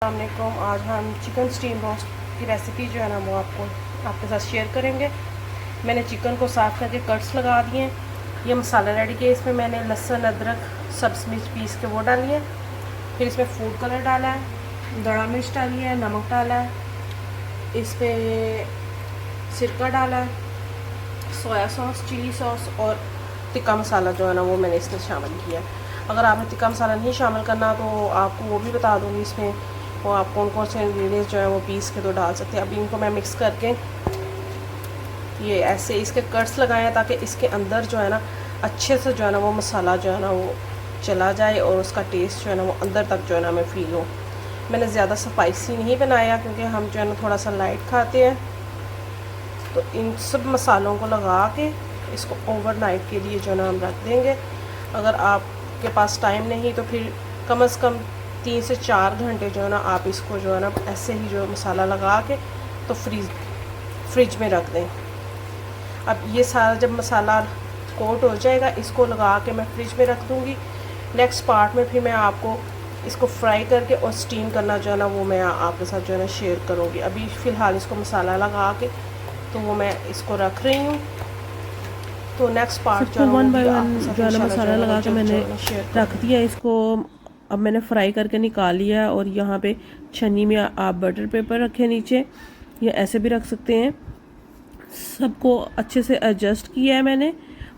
अस्सलामुअलैकुम। आज हम चिकन स्टीम रोस्ट की रेसिपी जो है ना वो आपके साथ शेयर करेंगे। मैंने चिकन को साफ़ करके कट्स लगा दिए हैं। ये मसाला रेडी किया, इसमें मैंने लहसुन अदरक सब्ज़ मिर्च पीस के वो डाली है। फिर इसमें फूड कलर डाला है, दड़ा मिर्च डाली है, नमक डाला है, इस पर सिरका डाला है, सोया सॉस, चिली सॉस और टिक्का मसाला जो है ना वो मैंने इसमें शामिल किया है। अगर आपने टिक्का मसाला नहीं शामिल करना तो आपको वो भी बता दूँगी इसमें, वो आप कौन कौन से इंग्रेडिएंट्स जो है वो पीस के तो डाल सकते हैं। अभी इनको मैं मिक्स करके ये ऐसे इसके कट्स लगाए हैं ताकि इसके अंदर जो है ना अच्छे से जो है ना वो मसाला जो है ना वो चला जाए और उसका टेस्ट जो है ना वो अंदर तक जो है ना हमें फील हो। मैंने ज़्यादा स्पाइसी नहीं बनाया क्योंकि हम जो है ना थोड़ा सा लाइट खाते हैं। तो इन सब मसालों को लगा के इसको ओवरनाइट के लिए जो है ना हम रख देंगे। अगर आपके पास टाइम नहीं तो फिर कम से कम 3 से 4 घंटे जो है ना आप इसको जो है ना ऐसे ही जो मसाला लगा के तो फ्रिज में रख दें। अब ये सारा जब मसाला कोट हो जाएगा इसको लगा के मैं फ्रिज में रख दूँगी। नेक्स्ट पार्ट में फिर मैं आपको इसको फ्राई करके और स्टीम करना जो है ना वो मैं आपके साथ जो है ना शेयर करूँगी। अभी फ़िलहाल इसको मसाला लगा के तो वो मैं इसको रख रही हूँ। तो नेक्स्ट पार्ट जो वन बाय वन जो है ना मसाला लगा के मैंने रख दिया इसको। अब मैंने फ्राई करके निकाल लिया और यहाँ पे छन्नी में आप बटर पेपर रखें नीचे, या ऐसे भी रख सकते हैं। सबको अच्छे से एडजस्ट किया है मैंने,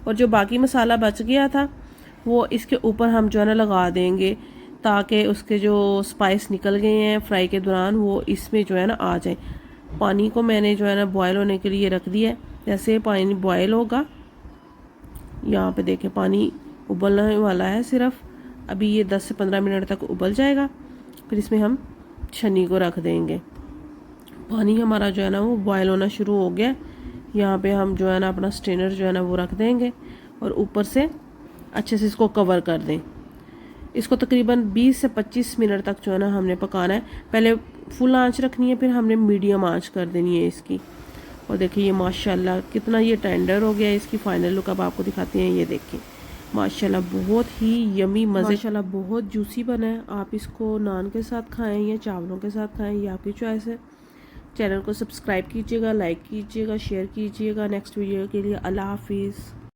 और जो बाकी मसाला बच गया था वो इसके ऊपर हम जो है ना लगा देंगे ताकि उसके जो स्पाइस निकल गए हैं फ्राई के दौरान वो इसमें जो है ना आ जाए। पानी को मैंने जो है ना बॉयल होने के लिए रख दिया है। जैसे पानी बॉयल होगा, यहाँ पे देखें पानी उबलने वाला है सिर्फ। अभी ये 10 से 15 मिनट तक उबल जाएगा। फिर इसमें हम छन्नी को रख देंगे। पानी हमारा जो है ना वो बॉयल होना शुरू हो गया। यहाँ पे हम जो है ना अपना स्ट्रेनर जो है ना वो रख देंगे और ऊपर से अच्छे से इसको कवर कर दें। इसको तकरीबन 20 से 25 मिनट तक जो है ना हमने पकाना है। पहले फुल आंच रखनी है, फिर हमने मीडियम आंच कर देनी है इसकी। और देखिए ये माशाल्लाह कितना ये टेंडर हो गया है। इसकी फाइनल लुक अब आपको दिखाते हैं। ये देखिए माशाल्लाह बहुत ही यमी मज़े, माशाल्लाह बहुत जूसी बना है। आप इसको नान के साथ खाएं या चावलों के साथ खाएं, ये आपकी चॉइस है। चैनल को सब्सक्राइब कीजिएगा, लाइक कीजिएगा, शेयर कीजिएगा। नेक्स्ट वीडियो के लिए अल्लाह हाफिज़।